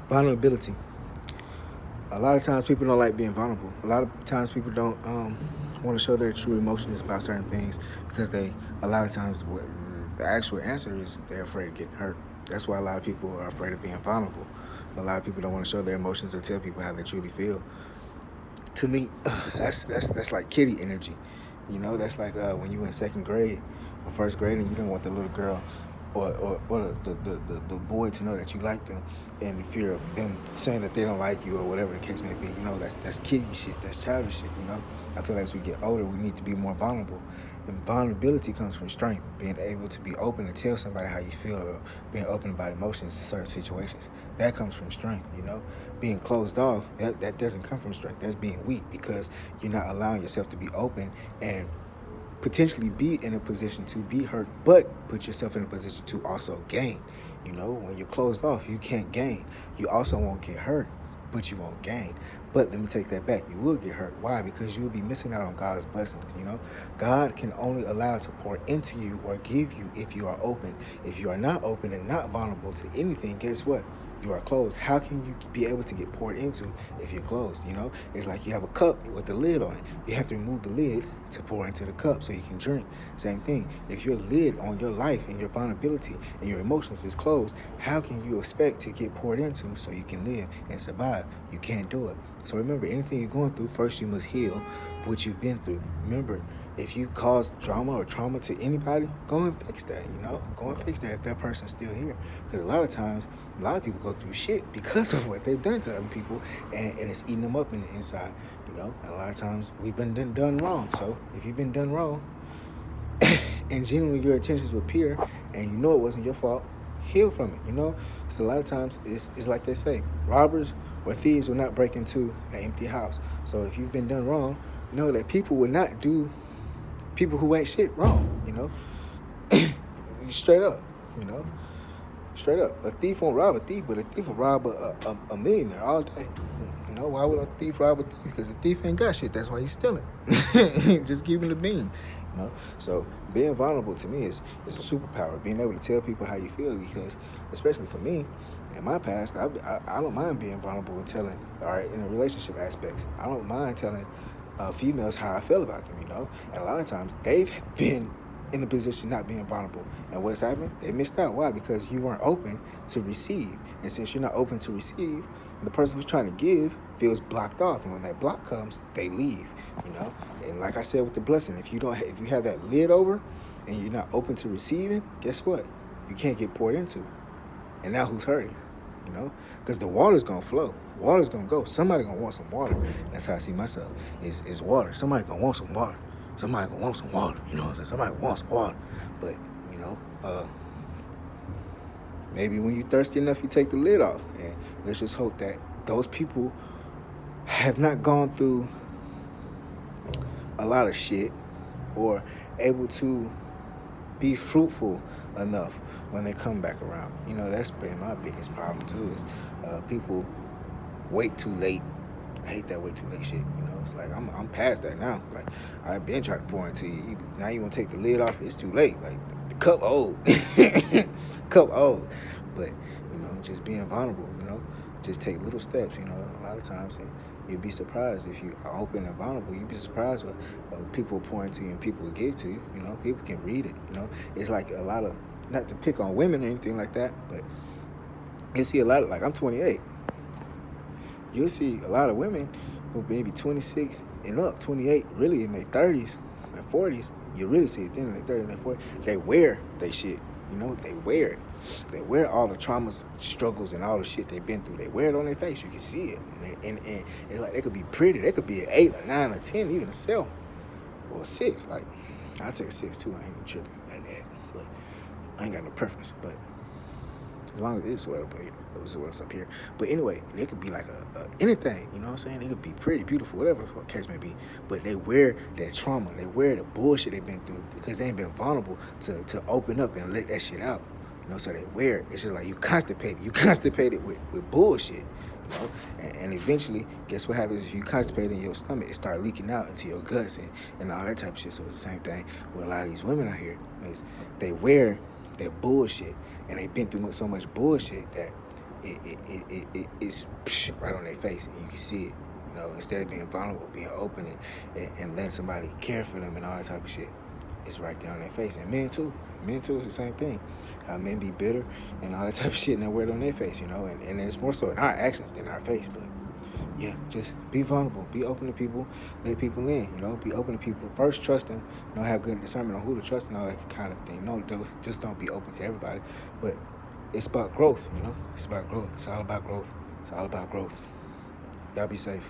Vulnerability. A lot of times people don't like being vulnerable. A lot of times people don't want to show their true emotions about certain things because a lot of times, what the actual answer is they're afraid of getting hurt. That's why a lot of people are afraid of being vulnerable. A lot of people don't want to show their emotions or tell people how they truly feel. To me, that's like kitty energy. That's like when you in second grade or first grade and you don't want the little girl or the boy to know that you like them, in fear of them saying that they don't like you or whatever the case may be. That's kiddie shit. That's childish shit. I feel like as we get older, we need to be more vulnerable. And vulnerability comes from strength, being able to be open and tell somebody how you feel, or being open about emotions in certain situations. That comes from strength. Being closed off, that doesn't come from strength. That's being weak, because you're not allowing yourself to be open and potentially be in a position to be hurt, but put yourself in a position to also gain. When you're closed off, you can't gain. You also won't get hurt, but you won't gain. But let me take that back. You will get hurt. Why? Because you'll be missing out on God's blessings. God can only allow to pour into you or give you if you are open. If you are not open and not vulnerable to anything, guess what? You are closed. How can you be able to get poured into if you're closed? It's like you have a cup with a lid on it. You have to remove the lid to pour into the cup so you can drink. Same thing. If your lid on your life and your vulnerability and your emotions is closed, how can you expect to get poured into so you can live and survive? You can't do it. So remember, anything you're going through, first you must heal what you've been through. Remember, if you cause drama or trauma to anybody, go and fix that, Go and fix that if that person's still here. Because a lot of times, a lot of people go through shit because of what they've done to other people, and it's eating them up in the inside, And a lot of times, we've been done wrong. So if you've been done wrong, and genuinely your intentions were pure, and it wasn't your fault, heal from it, So a lot of times, it's like they say, robbers or thieves will not break into an empty house. So if you've been done wrong, know that people will not do people who ain't shit wrong, Straight up, Straight up. A thief won't rob a thief, but a thief will rob a millionaire all day. Why would a thief rob a thief? Because a thief ain't got shit. That's why he's stealing. Just giving the bean. So being vulnerable to me is a superpower. Being able to tell people how you feel, because especially for me, in my past, I don't mind being vulnerable and telling, all right, in the relationship aspects, I don't mind telling females how I feel about them, And a lot of times they've been in the position not being vulnerable. And what's happened? They missed out. Why? Because you weren't open to receive. And since you're not open to receive, the person who's trying to give feels blocked off. And when that block comes, they leave, And like I said with the blessing, if you have that lid over and you're not open to receiving, guess what? You can't get poured into. And now who's hurting? Because the water's going to flow. Water's going to go. Somebody going to want some water. That's how I see myself, is water. Somebody going to want some water. Somebody going to want some water. Somebody wants some water. But, maybe when you're thirsty enough, you take the lid off. And let's just hope that those people have not gone through a lot of shit, or able to be fruitful enough when they come back around. That's been my biggest problem too, is people wait too late. I hate that wait too late shit. It's like I'm past that now. Like, I've been trying to pour into you. Now you want to take the lid off, it's too late. Like, the cup old. Cup old. But, just being vulnerable, just take little steps, A lot of times, you'd be surprised if you are open and vulnerable. You'd be surprised what people will pour into you and people will give to you. People can read it. It's like a lot of, not to pick on women or anything like that, but you see a lot of, like, I'm 28. You'll see a lot of women who maybe 26 and up, 28, really in their 30s and 40s. You really see it then in their 30s and their 40s. They wear they shit. They wear it. They wear all the traumas, struggles, and all the shit they've been through. They wear it on their face. You can see it. And it's like, they could be pretty. They could be an 8 or 9 or 10, even a 7 or a 6. Like, I'll take a 6 too. I ain't even tripping like that. But I ain't got no preference. But as long as it's what's up here. But anyway, they could be like a anything, you know what I'm saying? They could be pretty, beautiful, whatever the case may be. But they wear that trauma. They wear the bullshit they've been through because they ain't been vulnerable to open up and let that shit out. So they wear it. It's just like you constipated. You constipated with bullshit, And eventually, guess what happens if you constipate in your stomach? It start leaking out into your guts and all that type of shit. So it's the same thing with a lot of these women out here. They wear that bullshit, and they've been through so much bullshit that it's right on their face, and you can see it. You know, instead of being vulnerable, being open, and letting somebody care for them and all that type of shit, it's right there on their face. And men too is the same thing. Men be bitter and all that type of shit, and they wear it on their face, you know. And it's more so in our actions than our face, but yeah, just be vulnerable, be open to people, let people in, you know, be open to people. First, trust them, you know, have good discernment on who to trust and all that kind of thing. No, just don't be open to everybody, but it's about growth, you know, it's about growth. It's all about growth. It's all about growth. Y'all be safe.